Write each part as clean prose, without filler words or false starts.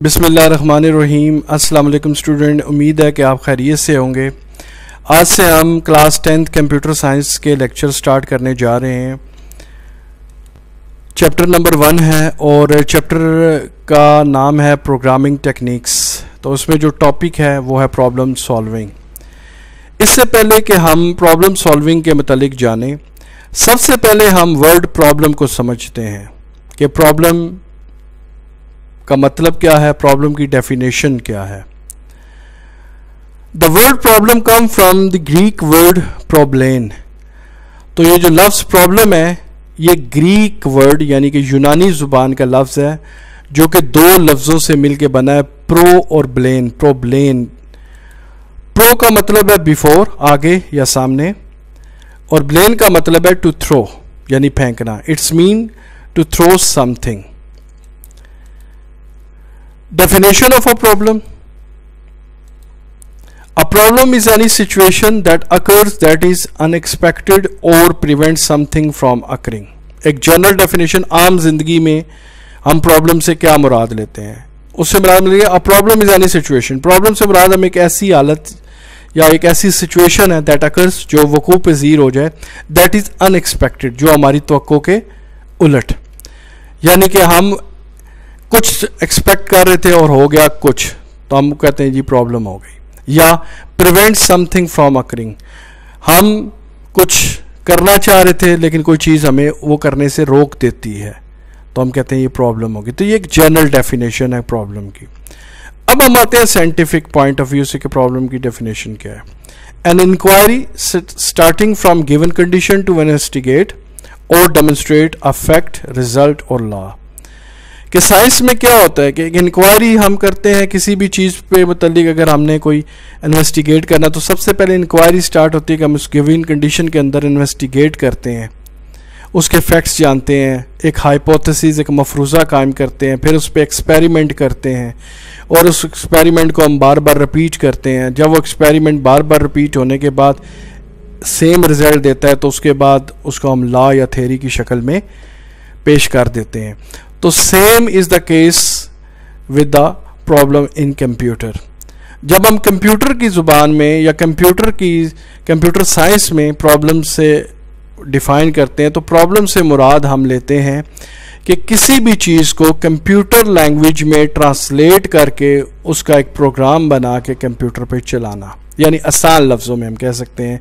बिस्मिल्लाहिर्रहमानिर्रहीम। अस्सलाम वालेकुम स्टूडेंट, उम्मीद है कि आप खैरियत से होंगे। आज से हम क्लास 10th कंप्यूटर साइंस के लेक्चर स्टार्ट करने जा रहे हैं। चैप्टर नंबर 1 है और चैप्टर का नाम है प्रोग्रामिंग टेक्निक्स। तो उसमें जो टॉपिक है वो है प्रॉब्लम सॉल्विंग। इससे पहले कि हम प्रॉब्लम सॉल्विंग के मतलब जानें, सबसे पहले हम वर्ड प्रॉब्लम को समझते हैं कि प्रॉब्लम का मतलब क्या है, प्रॉब्लम की डेफिनेशन क्या है। The word problem come from the Greek word problem. तो ये जो लफ्ज़ प्रॉब्लम है ये ग्रीक वर्ड यानी कि यूनानी ज़ुबान का लफ्ज़ है जो कि दो लफ्ज़ों से मिलके बना है, प्रो और ब्लेन। प्रोब्लेन, प्रो का मतलब है बिफोर, आगे या सामने, और ब्लेन का मतलब है टू थ्रो यानी फेंकना। It's mean to throw something. Definition of a problem. A problem is any situation that occurs that is unexpected or prevents something from occurring. एक जनरल डेफिनेशन, आम जिंदगी में हम प्रॉब्लम से क्या मुराद लेते हैं, उससे मुराद मिलेगा अ problem is any situation. Problem से मुराद हम एक ऐसी हालत या एक ऐसी सिचुएशन है दैट अकर्स, जो वकूअ पज़ीर हो जाए, दैट इज अनएक्सपेक्टेड, जो हमारी तवक्को के उलट, यानी कि हम कुछ एक्सपेक्ट कर रहे थे और हो गया कुछ, तो हम कहते हैं जी प्रॉब्लम हो गई। या प्रिवेंट समथिंग फ्रॉम अकरिंग, हम कुछ करना चाह रहे थे लेकिन कोई चीज़ हमें वो करने से रोक देती है, तो हम कहते हैं ये प्रॉब्लम होगी। तो ये एक जनरल डेफिनेशन है प्रॉब्लम की। अब हम आते हैं साइंटिफिक पॉइंट ऑफ व्यू से कि प्रॉब्लम की डेफिनेशन क्या है। An inquiry starting from given condition to investigate और डेमोन्स्ट्रेट अ फैक्ट, रिजल्ट और लॉ। कि साइंस में क्या होता है कि इंक्वायरी हम करते हैं किसी भी चीज़ पे मतलब, अगर हमने कोई इन्वेस्टिगेट करना तो सबसे पहले इंक्वायरी स्टार्ट होती है कि हम उस गिवन कंडीशन के अंदर इन्वेस्टिगेट करते हैं, उसके फैक्ट्स जानते हैं, एक हाइपोथेसिस, एक मफरूज़ा कायम करते हैं, फिर उस पर एक्सपेरिमेंट करते हैं और उस एक्सपेरिमेंट को हम बार बार रिपीट करते हैं। जब वो एक्सपेरिमेंट बार बार रिपीट होने के बाद सेम रिजल्ट देता है तो उसके बाद उसको हम लॉ या थ्योरी की शक्ल में पेश कर देते हैं। तो same is the case with the problem in computer. जब हम कंप्यूटर की ज़ुबान में या कंप्यूटर साइंस में प्रॉब्लम से डिफ़ाइन करते हैं तो प्रॉब्लम से मुराद हम लेते हैं कि किसी भी चीज़ को कंप्यूटर लैंग्वेज में ट्रांसलेट करके उसका एक प्रोग्राम बना के कंप्यूटर पे चलाना। यानी आसान लफ्ज़ों में हम कह सकते हैं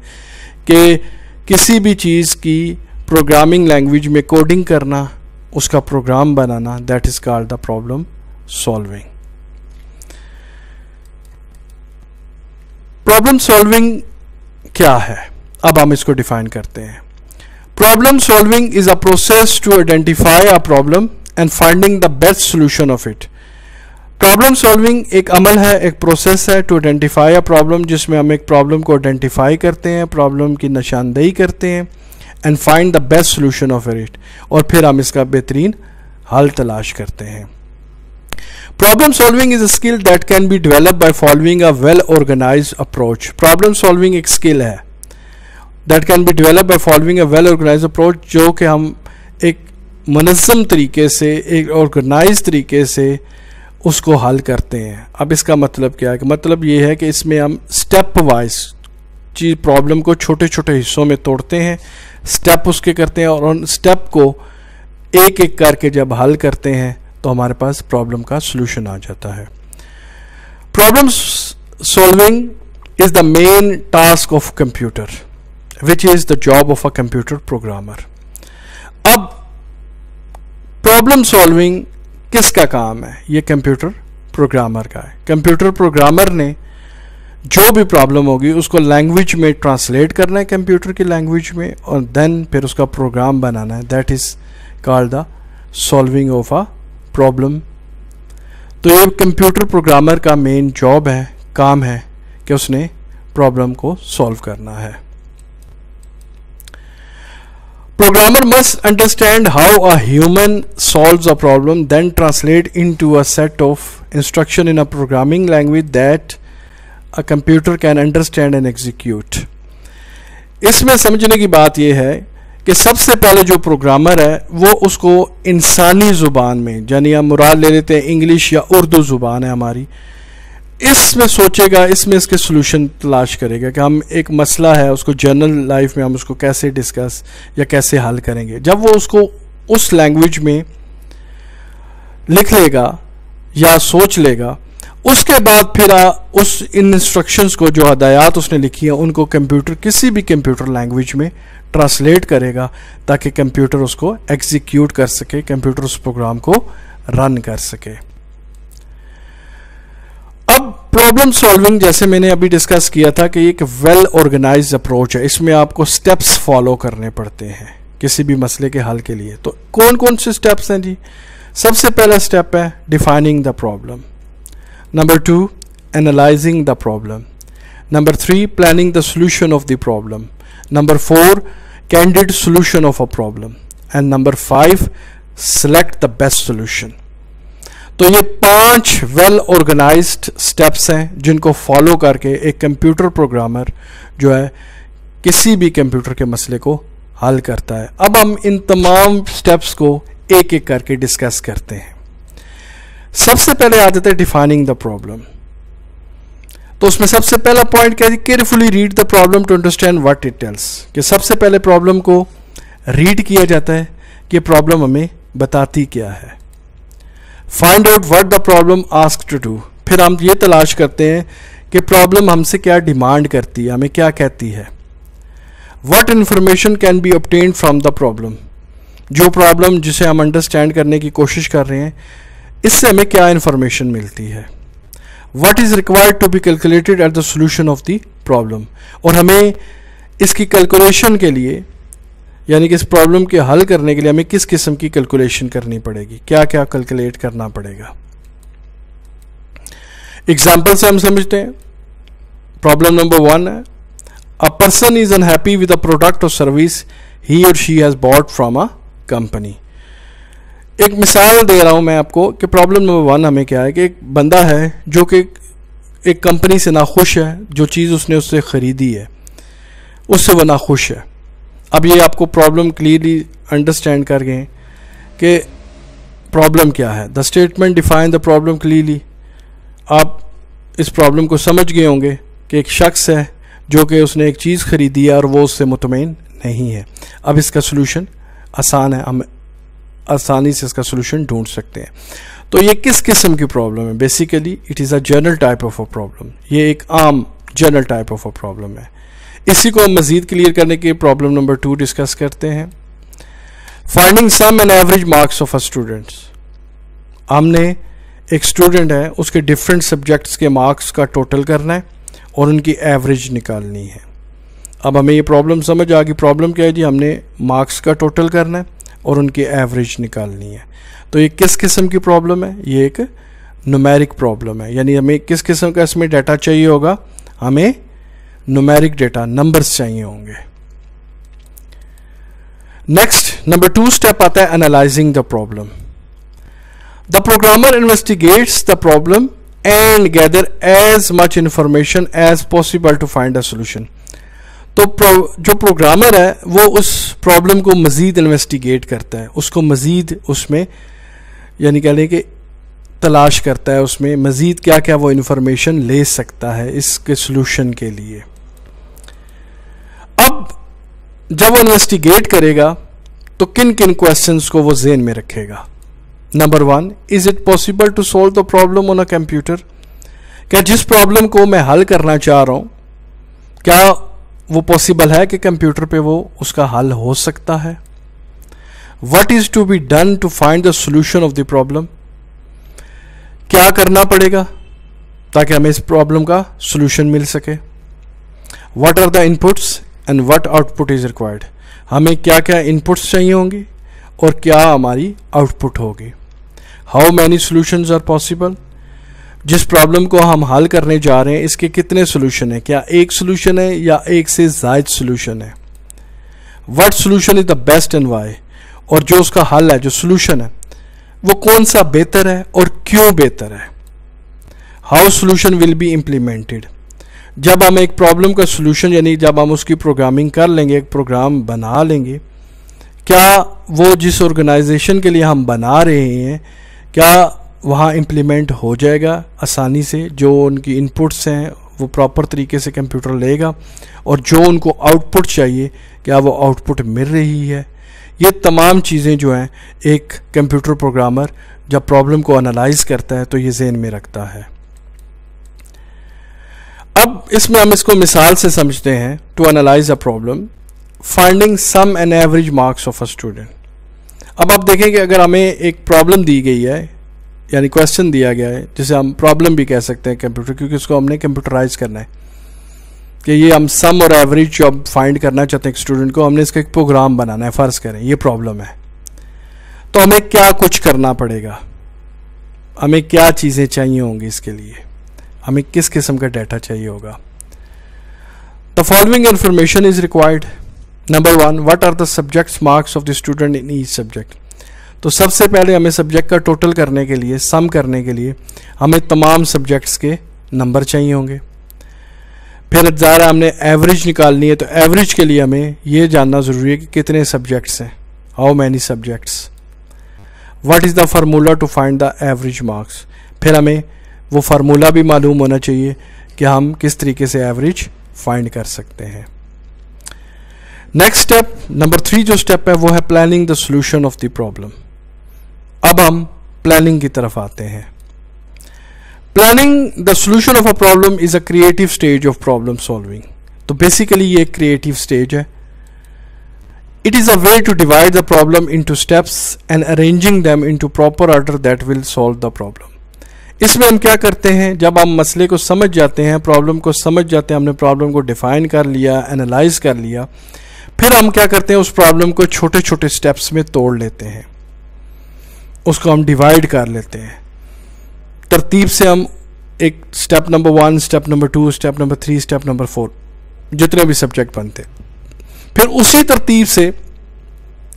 कि किसी भी चीज़ की प्रोग्रामिंग लैंग्वेज में कोडिंग करना, उसका प्रोग्राम बनाना, that is called the problem solving. Problem solving क्या है, अब हम इसको डिफाइन करते हैं। Problem solving is a process to identify a problem and finding the best solution of it. Problem solving एक अमल है, एक प्रोसेस है टू आइडेंटिफाई अ प्रॉब्लम, जिसमें हम एक प्रॉब्लम को आइडेंटिफाई करते हैं, प्रॉब्लम की निशानदेही करते हैं, and find the best solution of it, और फिर हम इसका बेहतरीन हल तलाश करते हैं। Problem solving is a skill that can be developed by following a well organised approach. Problem solving एक स्किल है that can be developed by following a well organised approach, जो कि हम एक मुनज़्ज़म तरीके से, एक ऑर्गेनाइज तरीके से उसको हल करते हैं। अब इसका मतलब क्या है कि मतलब ये है कि इसमें हम स्टेप वाइज चीज़ प्रॉब्लम को छोटे छोटे हिस्सों में तोड़ते हैं, स्टेप उसके करते हैं, और उन स्टेप को एक एक करके जब हल करते हैं तो हमारे पास प्रॉब्लम का सलूशन आ जाता है। Problem solving is the main task of computer which is the job of a computer programmer. अब प्रॉब्लम सॉल्विंग किसका काम है? ये कंप्यूटर प्रोग्रामर का है। कंप्यूटर प्रोग्रामर ने जो भी प्रॉब्लम होगी उसको लैंग्वेज में ट्रांसलेट करना है, कंप्यूटर की लैंग्वेज में, और देन फिर उसका प्रोग्राम बनाना है। That is called the solving of a problem. तो ये कंप्यूटर प्रोग्रामर का मेन जॉब है, काम है कि उसने प्रॉब्लम को सॉल्व करना है। Programmer must understand how a human solves a problem, then translate into a set of instruction in a programming language that a computer can understand and execute। इसमें समझने की बात यह है कि सबसे पहले जो प्रोग्रामर है वो उसको इंसानी ज़ुबान में, यानी हम मुराद ले लेते हैं इंग्लिश या उर्दू ज़ुबान है हमारी, इसमें सोचेगा, इसमें इसके सोल्यूशन तलाश करेगा कि हम एक मसला है उसको जनरल लाइफ में हम उसको कैसे डिस्कस या कैसे हल करेंगे। जब वो उसको उस लैंग्वेज में लिख लेगा या सोच लेगा, उसके बाद फिर उस इन इंस्ट्रक्शंस को, जो हदायत उसने लिखी है, उनको कंप्यूटर किसी भी कंप्यूटर लैंग्वेज में ट्रांसलेट करेगा ताकि कंप्यूटर उसको एग्जीक्यूट कर सके, कंप्यूटर उस प्रोग्राम को रन कर सके। अब प्रॉब्लम सॉल्विंग, जैसे मैंने अभी डिस्कस किया था कि एक वेल ऑर्गेनाइज्ड अप्रोच है, इसमें आपको स्टेप्स फॉलो करने पड़ते हैं किसी भी मसले के हल के लिए। तो कौन कौन से स्टेप्स हैं जी? सबसे पहला स्टेप है defining the problem, number 2 analysing the problem, number 3 planning the solution of the problem, number 4 candid solution of a problem, and number 5 select the best solution. तो ये 5 वेल ऑर्गेनाइज्ड स्टेप्स हैं जिनको follow करके एक computer programmer जो है किसी भी कंप्यूटर के मसले को हल करता है। अब हम इन तमाम स्टेप्स को एक एक करके डिस्कस करते हैं। सबसे पहले आ जाता है डिफाइनिंग द प्रॉब्लम। तो उसमें सबसे पहला पॉइंट क्या है? Carefully read the problem to understand what it tells. कि सबसे पहले प्रॉब्लम को रीड किया जाता है कि प्रॉब्लम हमें बताती क्या है। Find out what the problem asked to do. फिर हम ये तलाश करते हैं कि प्रॉब्लम हमसे क्या डिमांड करती है, हमें क्या कहती है। What information can be obtained from the problem. जो प्रॉब्लम जिसे हम अंडरस्टैंड करने की कोशिश कर रहे हैं, इससे हमें क्या इंफॉर्मेशन मिलती है। What is required to be calculated at the solution of the problem. और हमें इसकी कैलकुलेशन के लिए, यानी कि इस प्रॉब्लम के हल करने के लिए हमें किस किस्म की कैलकुलेशन करनी पड़ेगी, क्या क्या कैलकुलेट करना पड़ेगा। एग्जाम्पल से हम समझते हैं। प्रॉब्लम नंबर 1 है, a person is unhappy with a product और सर्विस ही और she has bought from a company. एक मिसाल दे रहा हूं मैं आपको कि प्रॉब्लम नंबर 1 हमें क्या है कि एक बंदा है जो कि एक कंपनी से नाखुश है, जो चीज़ उसने उससे ख़रीदी है उससे वो नाखुश है। अब ये आपको प्रॉब्लम क्लियरली अंडरस्टैंड कर गए कि प्रॉब्लम क्या है। The statement define the problem clearly. आप इस प्रॉब्लम को समझ गए होंगे कि एक शख्स है जो कि उसने एक चीज़ खरीदी है और वो उससे मुतमईन नहीं है। अब इसका सलूशन आसान है, हम आसानी से इसका सलूशन ढूंढ सकते हैं। तो ये किस किस्म की प्रॉब्लम है? Basically it is a general type of a problem. ये एक आम general type of a problem है। इसी को हम मज़ीद क्लियर करने के प्रॉब्लम नंबर 2 डिस्कस करते हैं। Finding sum and average marks of a students. हमने एक स्टूडेंट है, उसके डिफरेंट सब्जेक्ट्स के मार्क्स का टोटल करना है और उनकी एवरेज निकालनी है। अब हमें ये प्रॉब्लम समझ आ गई। प्रॉब्लम क्या है जी? हमने मार्क्स का टोटल करना है और उनकी एवरेज निकालनी है। तो ये किस किस्म की प्रॉब्लम है? ये एक न्यूमेरिक प्रॉब्लम है, यानी हमें किस किस्म का इसमें डाटा चाहिए होगा? हमें न्यूमेरिक डेटा, नंबर्स चाहिए होंगे। नेक्स्ट नंबर 2 स्टेप आता है analysing the problem. The programmer investigates the problem and gather as much information as possible to find a solution. तो जो प्रोग्रामर है वो उस प्रॉब्लम को मज़ीद इन्वेस्टिगेट करता है, उसको मज़ीद उसमें यानी कह लें कि तलाश करता है, उसमें मज़ीद क्या क्या वो इन्फॉर्मेशन ले सकता है इसके सलूशन के लिए। अब जब वो इन्वेस्टिगेट करेगा तो किन किन क्वेश्चंस को वो ज़हन में रखेगा। Number 1, is it possible to solve the problem on a computer. क्या जिस प्रॉब्लम को मैं हल करना चाह रहा हूँ, क्या वो पॉसिबल है कि कंप्यूटर पे वो उसका हल हो सकता है। What is to be done to find the solution of the problem. क्या करना पड़ेगा ताकि हमें इस प्रॉब्लम का सॉल्यूशन मिल सके। What are the inputs and what output is required. हमें क्या क्या इनपुट्स चाहिए होंगी और क्या हमारी आउटपुट होगी। How many solutions are possible. जिस प्रॉब्लम को हम हल करने जा रहे हैं इसके कितने सॉल्यूशन है, क्या एक सॉल्यूशन है या एक से ज़ायद सॉल्यूशन है। What solution is the best and why. और जो उसका हल है, जो सॉल्यूशन है, वो कौन सा बेहतर है और क्यों बेहतर है। How solution will be implemented. जब हम एक प्रॉब्लम का सॉल्यूशन यानी जब हम उसकी प्रोग्रामिंग कर लेंगे, एक प्रोग्राम बना लेंगे, क्या वो जिस ऑर्गेनाइजेशन के लिए हम बना रहे हैं क्या वहाँ इम्प्लीमेंट हो जाएगा आसानी से, जो उनकी इनपुट्स हैं वो प्रॉपर तरीके से कंप्यूटर लेगा, और जो उनको आउटपुट चाहिए क्या वो आउटपुट मिल रही है। ये तमाम चीज़ें जो हैं एक कंप्यूटर प्रोग्रामर जब प्रॉब्लम को एनालाइज करता है तो ये ज़हन में रखता है। अब इसमें हम इसको मिसाल से समझते हैं। To analyse a problem, finding sum and average marks of a student. अब आप देखें कि अगर हमें एक प्रॉब्लम दी गई है, यानी क्वेश्चन दिया गया है, जिसे हम प्रॉब्लम भी कह सकते हैं कंप्यूटर, क्योंकि उसको हमने कंप्यूटराइज करना है कि ये हम सम और एवरेज जब फाइंड करना चाहते हैं एक स्टूडेंट को, हमने इसका एक प्रोग्राम बनाना है। फ़र्ज़ करें ये प्रॉब्लम है, तो हमें क्या कुछ करना पड़ेगा, हमें क्या चीज़ें चाहिए होंगी, इसके लिए हमें किस किस्म का डाटा चाहिए होगा। The following information is required. Number 1, what are the subjects marks of the student in each subject. तो सबसे पहले हमें सब्जेक्ट का टोटल करने के लिए, सम करने के लिए हमें तमाम सब्जेक्ट्स के नंबर चाहिए होंगे। फिर ज़ाहिर हमने एवरेज निकालनी है, तो एवरेज के लिए हमें ये जानना ज़रूरी है कि कितने सब्जेक्ट्स हैं, how many subjects. What is the formula to find the average marks. फिर हमें वो फार्मूला भी मालूम होना चाहिए कि हम किस तरीके से एवरेज फाइंड कर सकते हैं। नेक्स्ट स्टेप, नंबर 3 जो स्टेप है वो है planning the solution of the problem. अब हम प्लानिंग की तरफ आते हैं। Planning the solution of a problem is a creative stage of problem solving. तो बेसिकली ये एक क्रिएटिव स्टेज है। It is a way to divide the problem into steps and arranging them into proper order that will solve the problem. इसमें हम क्या करते हैं, जब हम मसले को समझ जाते हैं, प्रॉब्लम को समझ जाते हैं, हमने प्रॉब्लम को डिफाइन कर लिया, एनालाइज कर लिया, फिर हम क्या करते हैं, उस प्रॉब्लम को छोटे छोटे स्टेप्स में तोड़ लेते हैं, उसको हम डिवाइड कर लेते हैं। तरतीब से हम एक step number 1, step number 2, step number 3, step number 4, जितने भी सब्जेक्ट बनते, फिर उसी तरतीब से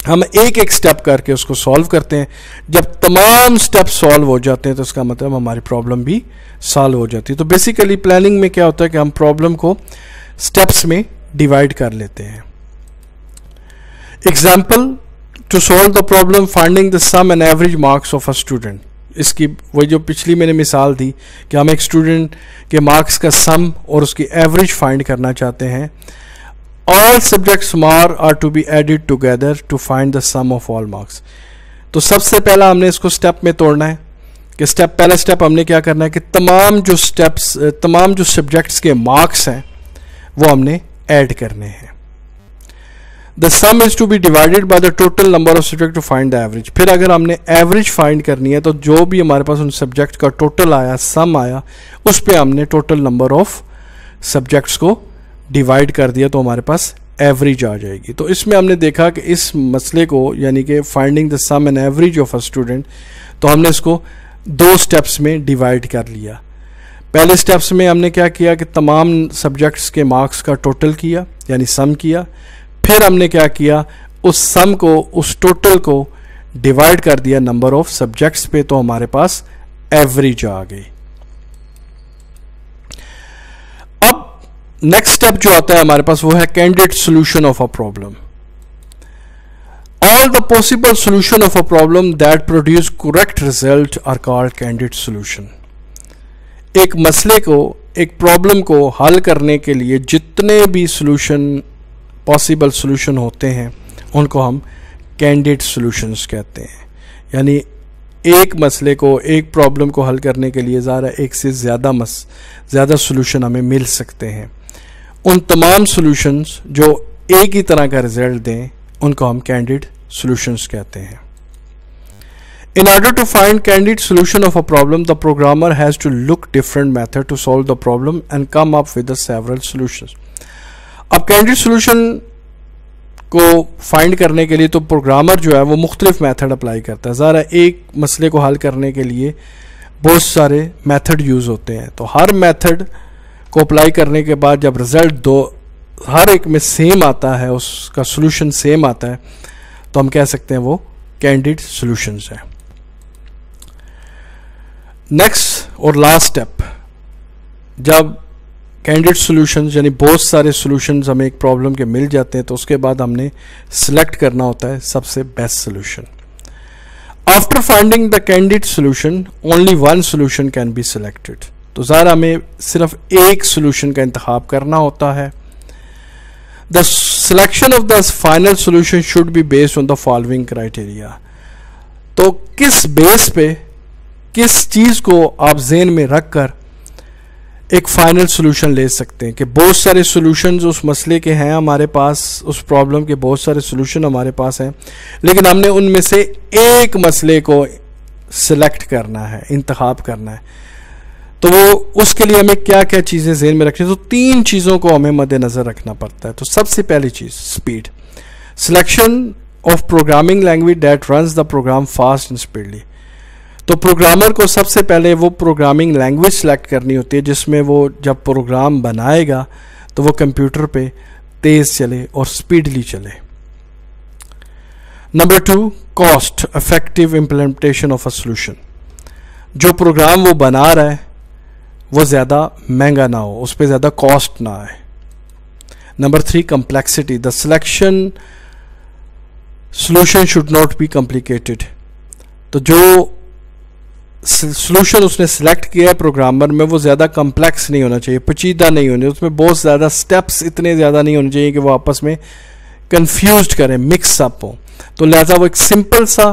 हम एक एक स्टेप करके उसको सॉल्व करते हैं। जब तमाम स्टेप सॉल्व हो जाते हैं तो इसका मतलब हमारी प्रॉब्लम भी सॉल्व हो जाती है। तो बेसिकली प्लानिंग में क्या होता है कि हम प्रॉब्लम को स्टेप्स में डिवाइड कर लेते हैं। Example, to solve the problem finding the sum and average marks of a student. इसकी वही जो पिछली मैंने मिसाल दी कि हम एक स्टूडेंट के मार्क्स का सम और उसकी एवरेज फाइंड करना चाहते हैं। All subjects marks are to be added together to find the sum of all marks. तो सबसे पहला हमने इसको स्टेप में तोड़ना है कि पहला स्टेप हमने क्या करना है कि तमाम जो सब्जेक्ट्स के मार्क्स हैं वो हमने ऐड करने हैं। The sum is to be divided by the total number of subject to find the average. फिर अगर हमने एवरेज फाइंड करनी है तो जो भी हमारे पास उन सब्जेक्ट का टोटल आया, सम आया, उस पर हमने टोटल नंबर ऑफ सब्जेक्ट्स को डिवाइड कर दिया तो हमारे पास एवरेज आ जाएगी। तो इसमें हमने देखा कि इस मसले को, यानी कि finding the sum and average of a student, तो हमने इसको 2 स्टेप्स में डिवाइड कर लिया। पहले स्टेप्स में हमने क्या किया कि तमाम सब्जेक्ट्स के मार्क्स का टोटल किया, यानी सम किया। फिर हमने क्या किया, उस सम को, उस टोटल को डिवाइड कर दिया नंबर ऑफ सब्जेक्ट्स पे, तो हमारे पास एवरेज आ गई। अब नेक्स्ट स्टेप जो आता है हमारे पास वो है candidate solution of a problem. All the possible solution of a problem that produce correct result are called candidate solution. एक मसले को, एक प्रॉब्लम को हल करने के लिए जितने भी सॉल्यूशन, पॉसिबल सॉल्यूशन होते हैं उनको हम कैंडिडेट सॉल्यूशंस कहते हैं। यानी एक मसले को, एक प्रॉब्लम को हल करने के लिए ज़रा एक से ज़्यादा सॉल्यूशन हमें मिल सकते हैं। उन तमाम सॉल्यूशंस जो एक ही तरह का रिजल्ट दें उनको हम कैंडिडेट सॉल्यूशंस कहते हैं। In order to find candidate solution of a problem, the programmer has to look different method to solve the problem and come up with the several solutions. अब कैंडिडेट सॉल्यूशन को find करने के लिए तो programmer जो है वो मुख्तलिफ मेथड अप्लाई करता है। ज़रा एक मसले को हल करने के लिए बहुत सारे मेथड यूज़ होते हैं, तो हर मेथड को अप्लाई करने के बाद जब रिज़ल्ट हर एक में सेम आता है, उसका सॉल्यूशन सेम आता है, तो हम कह सकते हैं वो कैंडिडेट सॉल्यूशंस है। नेक्स्ट और लास्ट स्टेप, जब कैंडिडेट सॉल्यूशंस यानी बहुत सारे सॉल्यूशंस हमें एक प्रॉब्लम के मिल जाते हैं, तो उसके बाद हमने सिलेक्ट करना होता है सबसे best solution. After finding the candidate solution only one solution can be selected. तो ज़रा हमें सिर्फ एक सॉल्यूशन का इंतखाब करना होता है। The selection of the final solution should be based on the following criteria. तो किस बेस पे, किस चीज़ को आप ज़हन में रखकर एक फाइनल सॉल्यूशन ले सकते हैं कि बहुत सारे सॉल्यूशंस उस मसले के हैं हमारे पास, उस प्रॉब्लम के बहुत सारे सॉल्यूशन हमारे पास हैं, लेकिन हमने उनमें से एक मसले को सिलेक्ट करना है, इंतखाब करना है। तो वो उसके लिए हमें क्या क्या चीज़ें ज़हन में रखनी है, तो 3 चीज़ों को हमें मद्देनज़र रखना पड़ता है। तो सबसे पहली चीज़ speed, selection of programming language that runs the program fast and speedly. तो प्रोग्रामर को सबसे पहले वो प्रोग्रामिंग लैंग्वेज सेलेक्ट करनी होती है जिसमें वो जब प्रोग्राम बनाएगा तो वो कंप्यूटर पे तेज़ चले और स्पीडली चले। Number 2, cost effective implementation of a solution. जो प्रोग्राम वो बना रहा है वो ज़्यादा महंगा ना हो, उस पर ज़्यादा कॉस्ट ना आए। Number 3, complexity, the selection solution should not be complicated. तो जो सॉल्यूशन उसने सेलेक्ट किया है प्रोग्रामर में वो ज़्यादा कम्प्लेक्स नहीं होना चाहिए, पेचीदा नहीं होने, उसमें बहुत ज़्यादा स्टेप्स इतने ज़्यादा नहीं होने चाहिए कि वो आपस में कंफ्यूज करें, मिक्स अप हो। तो लिहाजा वो एक सिंपल सा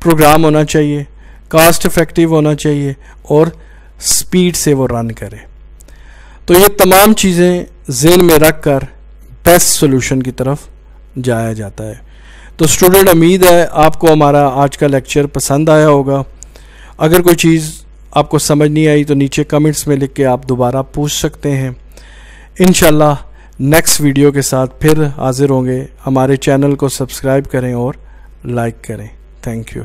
प्रोग्राम होना चाहिए, कास्ट इफेक्टिव होना चाहिए और स्पीड से वो रन करे। तो ये तमाम चीज़ें ज़हन में रख कर बेस्ट सॉल्यूशन की तरफ जाया जाता है। तो स्टूडेंट, उम्मीद है आपको हमारा आज का लेक्चर पसंद आया होगा। अगर कोई चीज़ आपको समझ नहीं आई तो नीचे कमेंट्स में लिख के आप दोबारा पूछ सकते हैं। इंशाल्लाह नेक्स्ट वीडियो के साथ फिर हाजिर होंगे। हमारे चैनल को सब्सक्राइब करें और लाइक करें। Thank you.